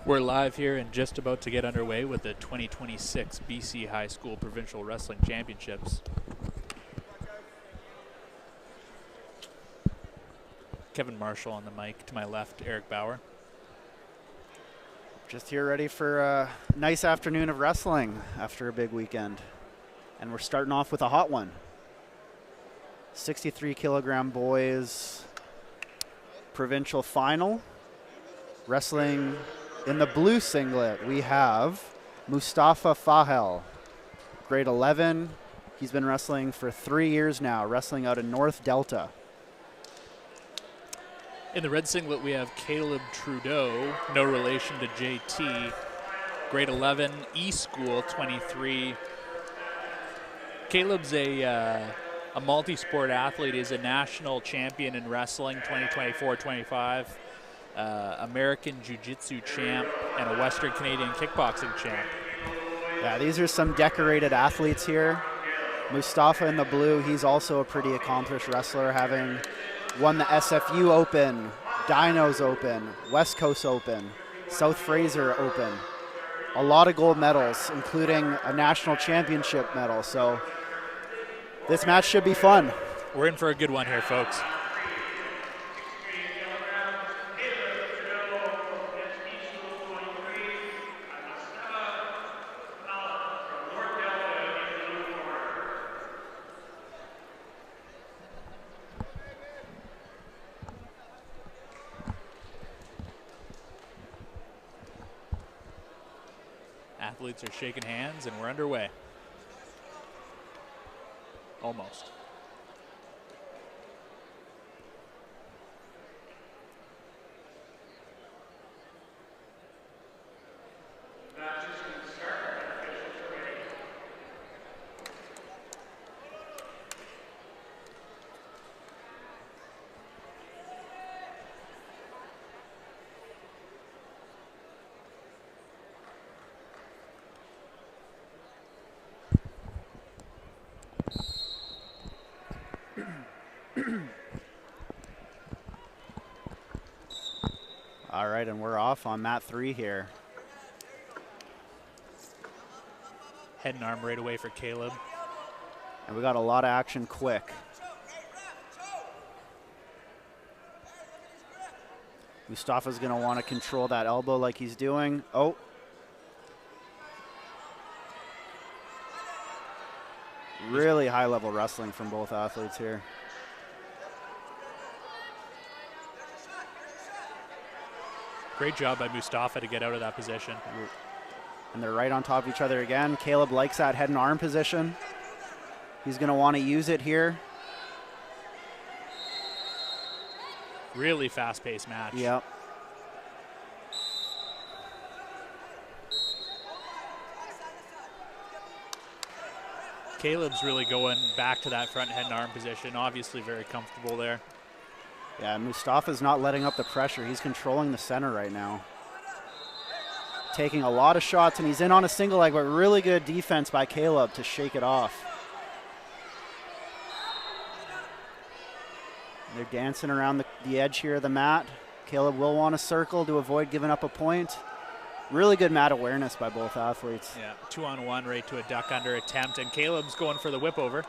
We're live here and just about to get underway with the 2026 BC High School Provincial Wrestling Championships. Kevin Marshall on the mic. To my left, Eric Bauer. Just here ready for a nice afternoon of wrestling after a big weekend. And we're starting off with a hot one. 63 kilogram boys provincial final. Wrestling in the blue singlet, we have Mustafa Fahel, grade 11. He's been wrestling for 3 years now, wrestling out of North Delta. In the red singlet, we have Caleb Trudeau, no relation to JT, grade 11, E-School, 23. Caleb's a multi-sport athlete. He's a national champion in wrestling, 2024-25. American Jiu-Jitsu champ and a Western Canadian kickboxing champ. Yeah, these are some decorated athletes here. Mustafa in the blue, he's also a pretty accomplished wrestler, having won the SFU Open, Dinos Open, West Coast Open, South Fraser Open. A lot of gold medals, including a national championship medal. So this match should be fun. We're in for a good one here, folks. Athletes are shaking hands and we're underway. Almost. All right, and we're off on mat 3 here. Head and arm right away for Caleb. And we got a lot of action quick. Mustafa's going to want to control that elbow like he's doing. Oh. Really high-level wrestling from both athletes here. Great job by Mustafa to get out of that position. And they're right on top of each other again. Caleb likes that head and arm position. He's going to want to use it here. Really fast-paced match. Yep. Caleb's really going back to that front head and arm position. Obviously very comfortable there. Yeah, Mustafa's not letting up the pressure. He's controlling the center right now. Taking a lot of shots, and he's in on a single leg, but really good defense by Caleb to shake it off. They're dancing around the edge here of the mat. Caleb will want to circle to avoid giving up a point. Really good mat awareness by both athletes. Yeah, 2-on-1 right to a duck under attempt, and Caleb's going for the whip over.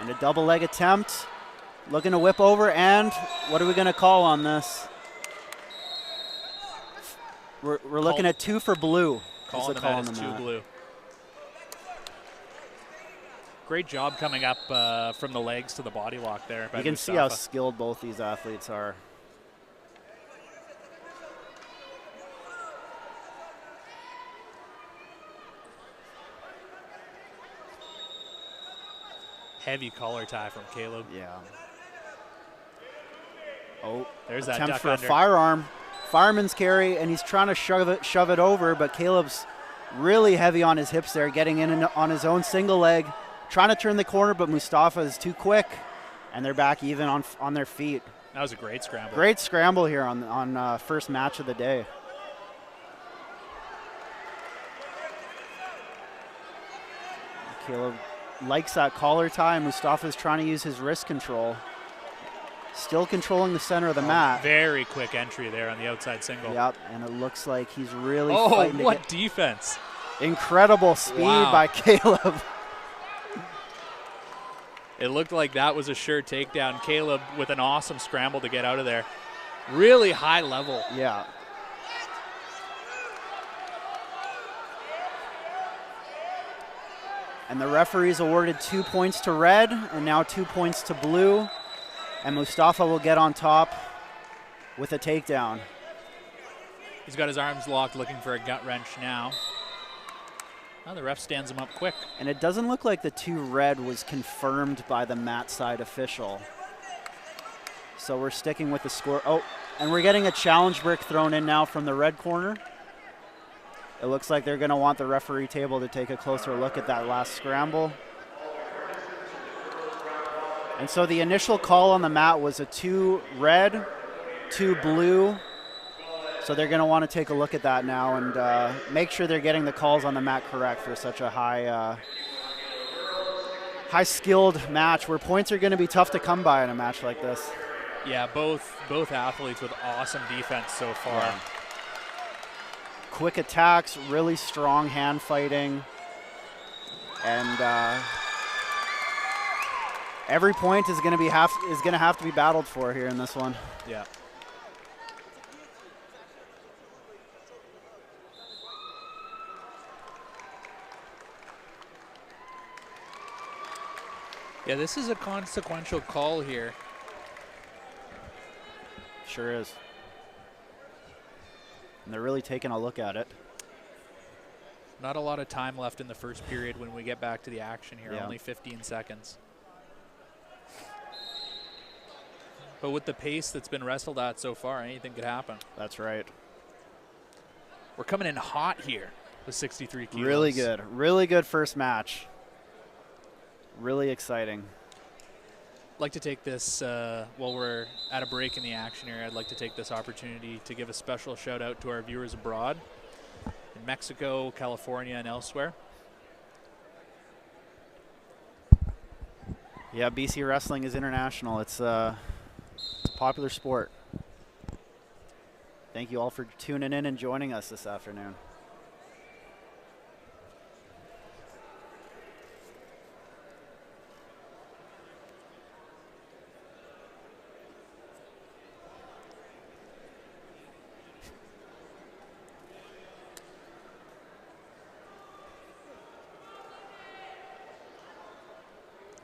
And a double leg attempt. Looking to whip over, and what are we going to call on this? We're looking at 2 for blue. Calling the mat is 2 blue. Great job coming up from the legs to the body lock there by You can Mustafa. see how skilled both these athletes are. Heavy collar tie from Caleb. Yeah. Oh, there's that attempt duck for under. A firearm. Fireman's carry, and he's trying to shove it over, but Caleb's really heavy on his hips there, getting in on his own single leg, trying to turn the corner, but Mustafa is too quick, and they're back even on their feet. That was a great scramble. Great scramble here on first match of the day. Caleb likes that collar tie. Mustafa's trying to use his wrist control. Still controlling the center of the mat. Very quick entry there on the outside single. Yep, and it looks like he's really Oh, fighting what to get defense. incredible speed by Caleb. It looked like that was a sure takedown. Caleb with an awesome scramble to get out of there. Really high level. Yeah. And the referees awarded 2 points to red and now 2 points to blue. And Mustafa will get on top with a takedown. He's got his arms locked, looking for a gut wrench now. Oh, the ref stands him up quick. And it doesn't look like the 2 red was confirmed by the mat side official. So we're sticking with the score. Oh, and we're getting a challenge brick thrown in now from the red corner. It looks like they're going to want the referee table to take a closer look at that last scramble. And so the initial call on the mat was a 2 red, 2 blue. So they're going to want to take a look at that now and make sure they're getting the calls on the mat correct for such a high-skilled match where points are going to be tough to come by in a match like this. Yeah, both athletes with awesome defense so far. Yeah. Quick attacks, really strong hand fighting, and every point is going to have to be battled for here in this one. Yeah. Yeah, this is a consequential call here. Sure is. And they're really taking a look at it. Not a lot of time left in the first period when we get back to the action here, Yeah. only 15 seconds. But with the pace that's been wrestled at so far, anything could happen. That's right. We're coming in hot here with 63 kilos. Really good. Really good first match. Really exciting. I'd like to take this, while we're at a break in the action here, I'd like to take this opportunity to give a special shout out to our viewers abroad in Mexico, California, and elsewhere. Yeah, BC Wrestling is international. It's a popular sport. Thank you all for tuning in and joining us this afternoon.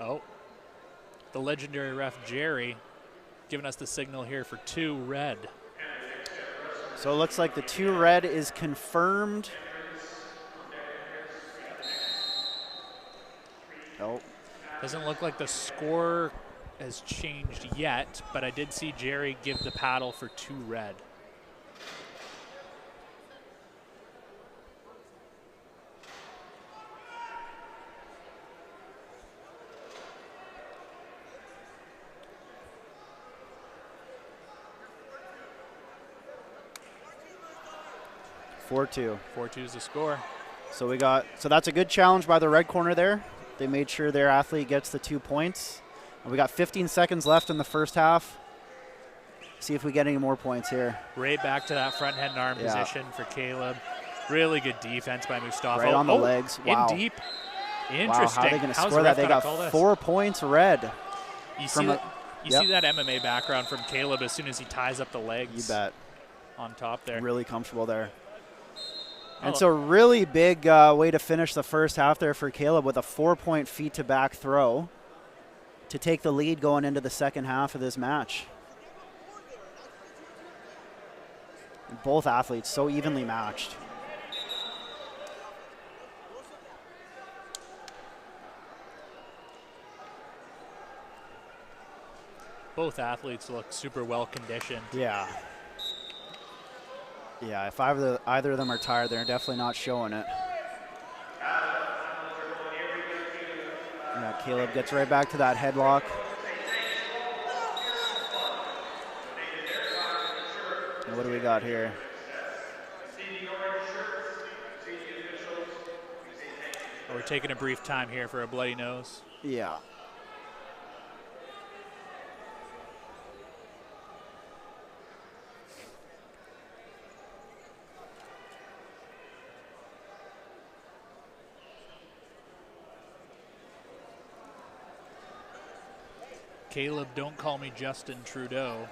Oh, the legendary ref Jerry giving us the signal here for 2 red. So it looks like the 2 red is confirmed. Nope. Doesn't look like the score has changed yet, but I did see Jerry give the paddle for 2 red. (4-2). 4-2 is the score. So that's a good challenge by the red corner there. They made sure their athlete gets the 2 points. And we got 15 seconds left in the first half. See if we get any more points here. Right back to that front head and arm position for Caleb. Really good defense by Mustafa. Right on the legs. Wow. In deep. Interesting. Wow, how are they going to How's score the that? ref They gotta got call this? 4 points red. You see that MMA background from Caleb as soon as he ties up the legs. You bet. On top there. Really comfortable there. And so really big way to finish the first half there for Caleb with a 4-point feet to back throw to take the lead going into the second half of this match. And both athletes so evenly matched. Both athletes look super well conditioned. Yeah. Yeah, if either of them are tired, they're definitely not showing it. Yeah, Caleb gets right back to that headlock. And what do we got here? We're taking a brief time here for a bloody nose. Yeah. Caleb, don't call me Justin Trudeau,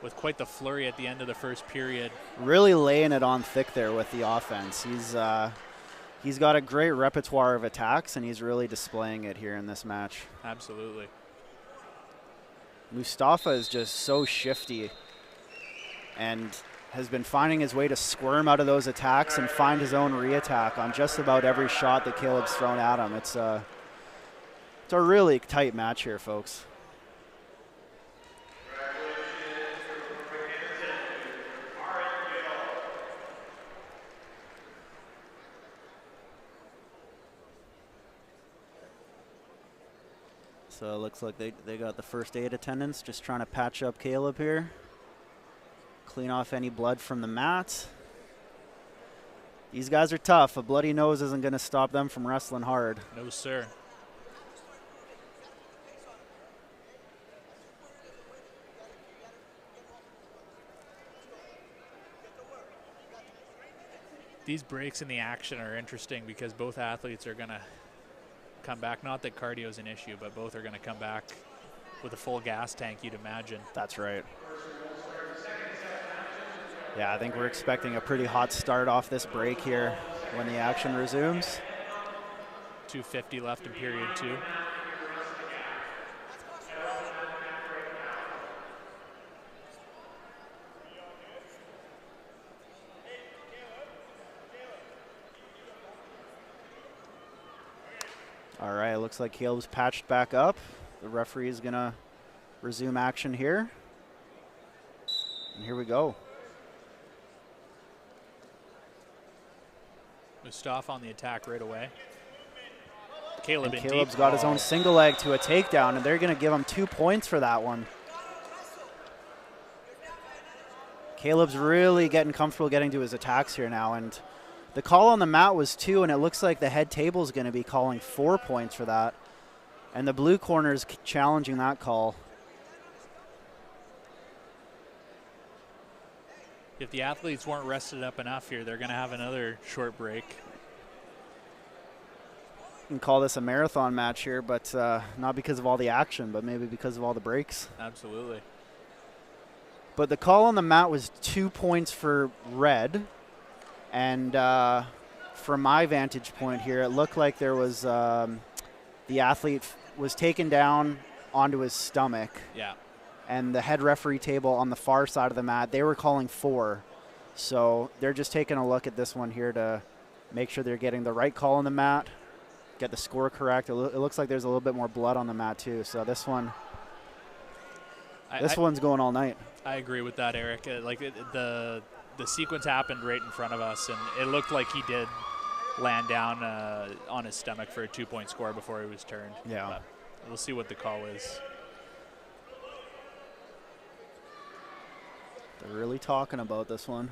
with quite the flurry at the end of the first period. Really laying it on thick there with the offense. He's got a great repertoire of attacks, and he's really displaying it here in this match. Absolutely. Mustafa is just so shifty and has been finding his way to squirm out of those attacks and find his own re-attack on just about every shot that Caleb's thrown at him. It's a really tight match here, folks. So it looks like they got the first aid attendants just trying to patch up Caleb here. Clean off any blood from the mat. These guys are tough. A bloody nose isn't going to stop them from wrestling hard. No, sir. These breaks in the action are interesting because both athletes are going to come back. Not that cardio is an issue, but both are going to come back with a full gas tank, you'd imagine. That's right. Yeah, I think we're expecting a pretty hot start off this break here when the action resumes. 2:50 left in period 2. All right, looks like Caleb's patched back up. The referee is going to resume action here. And here we go. Mustafa on the attack right away. Caleb's got his own single leg to a takedown, and they're going to give him 2 points for that one. Caleb's really getting comfortable getting to his attacks here now, and the call on the mat was 2, and it looks like the head table is going to be calling 4 points for that. And the blue corner is challenging that call. If the athletes weren't rested up enough here, they're going to have another short break. You can call this a marathon match here, but not because of all the action, but maybe because of all the breaks. Absolutely. But the call on the mat was 2 points for red. And from my vantage point here, it looked like there was the athlete was taken down onto his stomach. Yeah. And the head referee table on the far side of the mat, they were calling 4. So they're just taking a look at this one here to make sure they're getting the right call on the mat, get the score correct. It looks like there's a little bit more blood on the mat too. So this one's going all night. I agree with that, Eric. The sequence happened right in front of us, and it looked like he did land down on his stomach for a 2-point score before he was turned. Yeah. But we'll see what the call is. They're really talking about this one.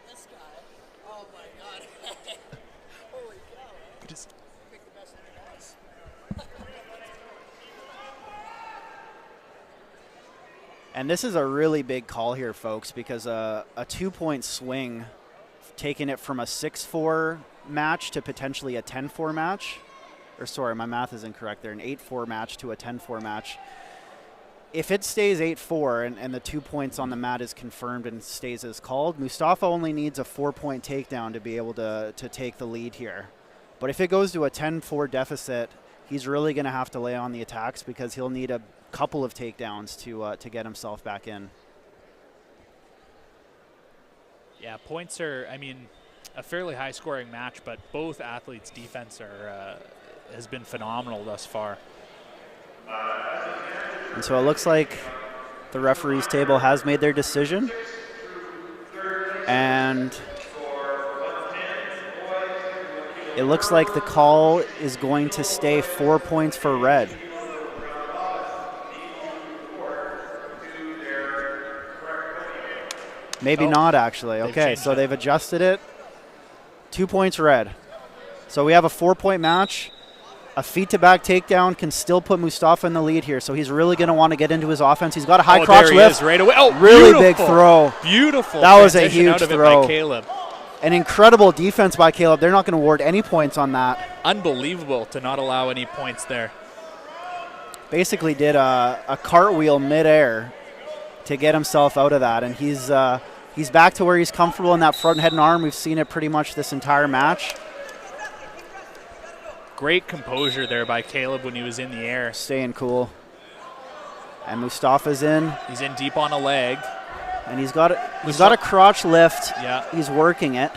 This guy, oh my God. Holy cow. Just Pick the best guys. And this is a really big call here, folks, because a 2-point swing, taking it from a 6-4 match to potentially a 10-4 match, or sorry, my math is incorrect there, an 8-4 match to a 10-4 match. If it stays 8-4 and the 2 points on the mat is confirmed and stays as called, Mustafa only needs a 4-point takedown to be able to take the lead here. But if it goes to a 10-4 deficit, he's really going to have to lay on the attacks because he'll need a couple of takedowns to get himself back in. Yeah, points are, a fairly high-scoring match, but both athletes' defense has been phenomenal thus far. And so it looks like the referee's table has made their decision. And it looks like the call is going to stay 4 points for red. Maybe not, actually. Okay, so they've adjusted it. 2 points red. So we have a 4-point match. A feet-to-back takedown can still put Mustafa in the lead here, so he's really going to want to get into his offense. He's got a high crotch lift. Right away. Oh, really beautiful. Big throw. Beautiful. That was a huge out of throw. It by Caleb. An incredible defense by Caleb. They're not going to award any points on that. Unbelievable to not allow any points there. Basically did a cartwheel midair to get himself out of that, and he's back to where he's comfortable in that front head and arm. We've seen it pretty much this entire match. Great composure there by Caleb when he was in the air. Staying cool. And Mustafa's in. He's in deep on a leg. And he's got a crotch lift. Yeah. He's working it.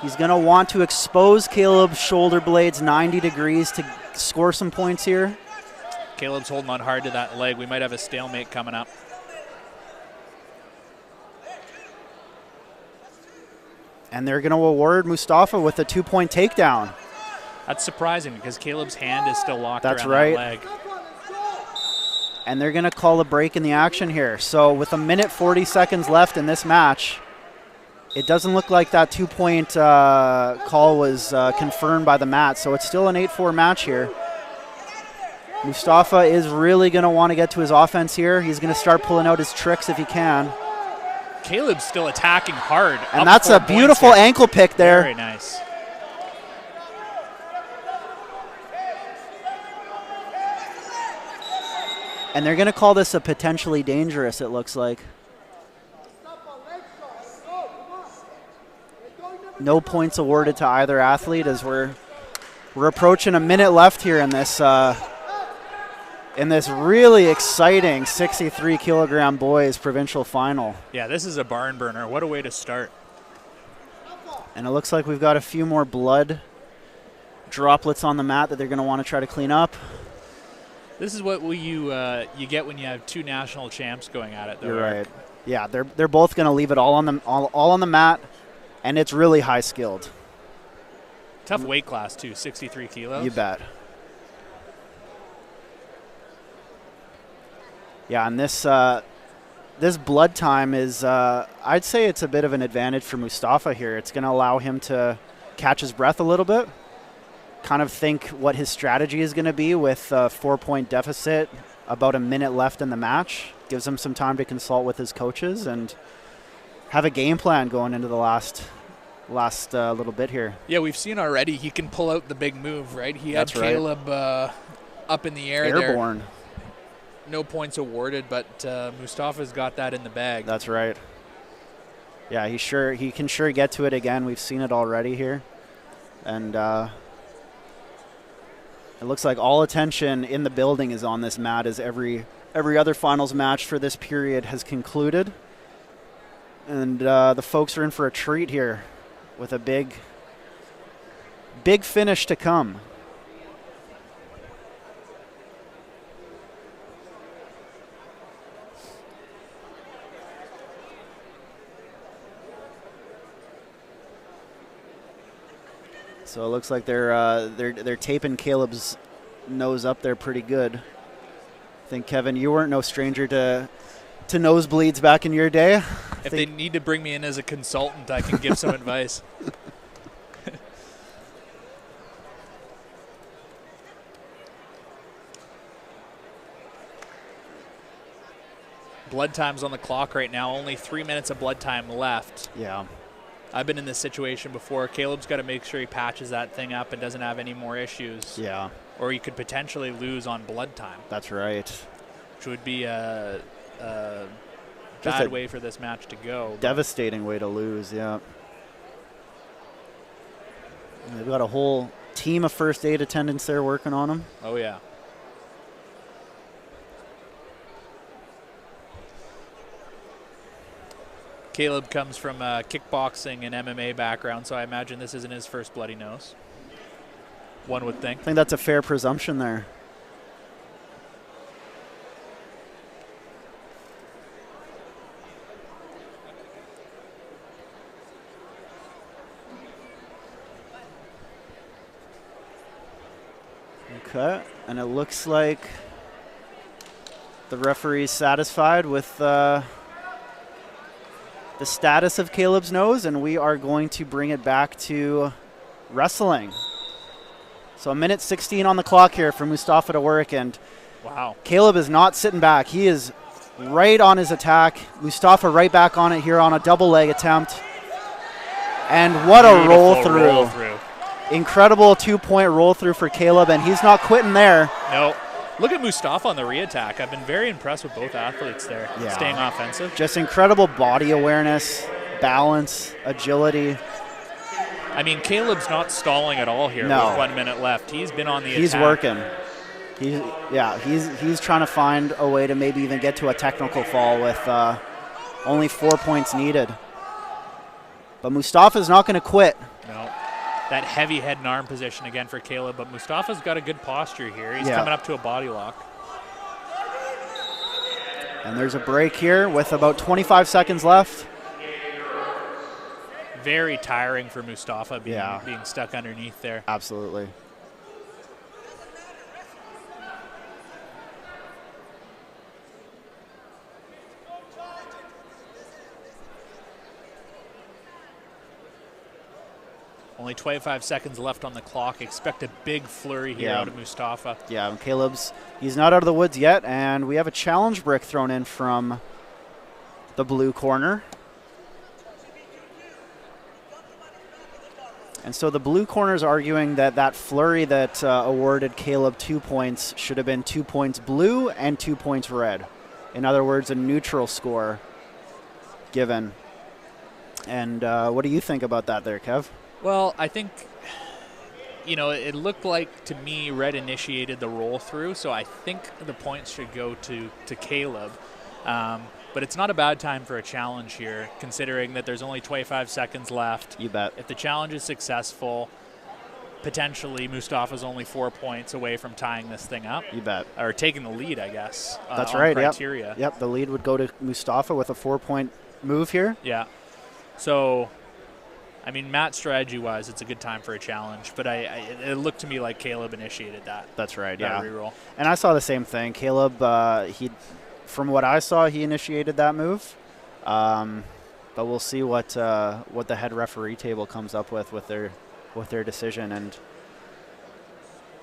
He's going to want to expose Caleb's shoulder blades 90 degrees to score some points here. Caleb's holding on hard to that leg. We might have a stalemate coming up. And they're going to award Mustafa with a 2-point takedown. That's surprising because Caleb's hand is still locked That's around right. that leg. And they're going to call a break in the action here. So with 1 minute 40 seconds left in this match, it doesn't look like that 2-point call was confirmed by the mat. So it's still an 8-4 match here. Mustafa is really going to want to get to his offense here. He's going to start pulling out his tricks if he can. Caleb's still attacking hard. And that's a beautiful ankle pick there. Very nice. And they're going to call this a potentially dangerous, it looks like. No points awarded to either athlete as we're approaching 1 minute left here in this really exciting 63-kilogram boys provincial final. Yeah, this is a barn burner. What a way to start. And it looks like we've got a few more blood droplets on the mat that they're going to want to try to clean up. This is what you get when you have two national champs going at it, though. You're right. Yeah, they're both going to leave it all on the mat, and it's really high skilled. Tough weight class too, 63 kilos. You bet. Yeah, and this blood time is, I'd say it's a bit of an advantage for Mustafa here. It's going to allow him to catch his breath a little bit, kind of think what his strategy is going to be with a 4-point deficit, about 1 minute left in the match. Gives him some time to consult with his coaches and have a game plan going into the last little bit here. Yeah, we've seen already he can pull out the big move, right? He had Caleb up in the air Airborne. there. No points awarded, but Mustafa's got that in the bag. That's right. Yeah, he can sure get to it again. We've seen it already here. And it looks like all attention in the building is on this mat as every other finals match for this period has concluded. And the folks are in for a treat here with a big finish to come. So it looks like they're taping Caleb's nose up there pretty good. I think, Kevin, you weren't no stranger to nosebleeds back in your day. If they need to bring me in as a consultant, I can give some advice. Blood time's on the clock right now. Only 3 minutes of blood time left. Yeah. I've been in this situation before. Caleb's got to make sure he patches that thing up and doesn't have any more issues. Yeah. Or he could potentially lose on blood time. That's right. Which would be a bad way for this match to go. Devastating way to lose, yeah. And they've got a whole team of first aid attendants there working on him. Oh, yeah. Caleb comes from a kickboxing and MMA background, so I imagine this isn't his first bloody nose. One would think. I think that's a fair presumption there. Okay, and it looks like the referee's satisfied with the status of Caleb's nose, and we are going to bring it back to wrestling. So 1:16 on the clock here for Mustafa to work, and wow, Caleb is not sitting back. He is right on his attack. Mustafa right back on it here on a double leg attempt. And what a roll Beautiful through. roll through. Incredible 2-point roll through for Caleb, and he's not quitting there. No. Look at Mustafa on the re-attack. I've been very impressed with both athletes there, staying offensive. Just incredible body awareness, balance, agility. I mean, Caleb's not stalling at all here with 1 minute left. He's been on the He's attack. working. He's trying to find a way to maybe even get to a technical fall with only 4 points needed. But Mustafa's not going to quit. No. That heavy head and arm position again for Caleb, but Mustafa's got a good posture here. He's coming up to a body lock. And there's a break here with about 25 seconds left. Very tiring for Mustafa being stuck underneath there. Absolutely. Only 25 seconds left on the clock. Expect a big flurry here out of Mustafa. Yeah, and he's not out of the woods yet, and we have a challenge brick thrown in from the blue corner. And so the blue corner is arguing that that flurry that awarded Caleb 2 points should have been 2 points blue and 2 points red. In other words, a neutral score given. And what do you think about that there, Kev? Well, I think, it looked like to me red initiated the roll through, so I think the points should go to Caleb. But it's not a bad time for a challenge here, considering that there's only 25 seconds left. You bet. If the challenge is successful, potentially Mustafa's only 4 points away from tying this thing up. You bet. Or taking the lead, I guess. That's on right. criteria. Yep. The lead would go to Mustafa with a 4-point move here. Yeah. So, I mean, match strategy-wise, it's a good time for a challenge. But it looked to me like Caleb initiated that. That's right. That reroll. And I saw the same thing. Caleb, from what I saw, he initiated that move. But we'll see what the head referee table comes up with their decision. And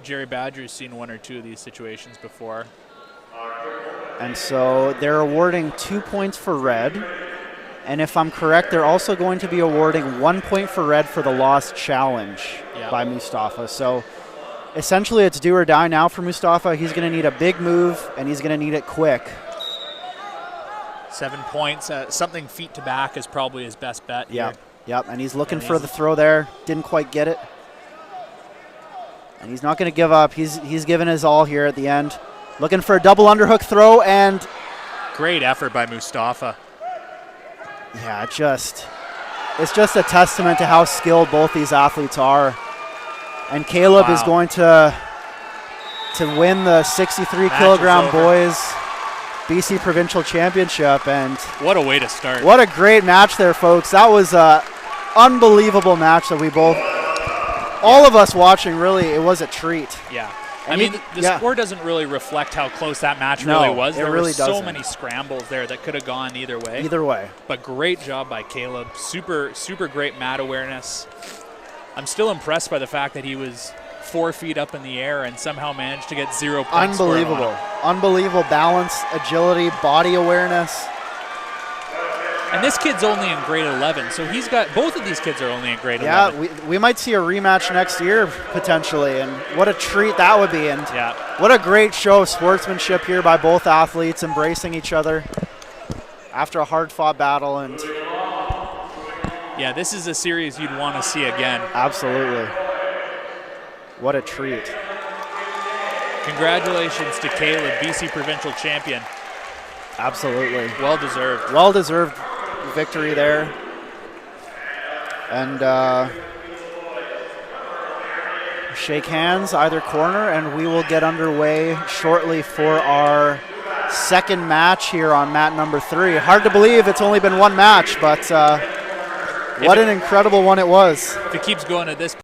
Jerry Badger's seen one or two of these situations before. And so they're awarding 2 points for red. And if I'm correct, they're also going to be awarding 1 point for red for the lost challenge by Mustafa. So essentially it's do or die now for Mustafa. He's going to need a big move, and he's going to need it quick. 7 points. Something feet to back is probably his best bet here. Yep, and he's looking for the throw there. Didn't quite get it. And he's not going to give up. He's given his all here at the end. Looking for a double underhook throw, and great effort by Mustafa. Yeah, it's just a testament to how skilled both these athletes are. And Caleb is going to win the 63-kilogram boys BC Provincial Championship. And what a way to start. What a great match there, folks. That was an unbelievable match that we both, all of us watching, really, it was a treat. Yeah. I mean, the score doesn't really reflect how close that match really was. There were so many scrambles there that could have gone either way. Either way. But great job by Caleb. Super, super great mat awareness. I'm still impressed by the fact that he was 4 feet up in the air and somehow managed to get 0 points. Unbelievable. Unbelievable balance, agility, body awareness. And this kid's only in grade 11, so he's got, both of these kids are only in grade 11. Yeah, we might see a rematch next year, potentially, and what a treat that would be. And what a great show of sportsmanship here by both athletes, embracing each other after a hard-fought battle. And yeah, this is a series you'd want to see again. Absolutely. What a treat. Congratulations to Caleb, BC Provincial Champion. Absolutely. Well-deserved. Well-deserved victory there. And shake hands either corner, and we will get underway shortly for our second match here on mat number 3. Hard to believe it's only been one match, but what an incredible one it was. If it keeps going at this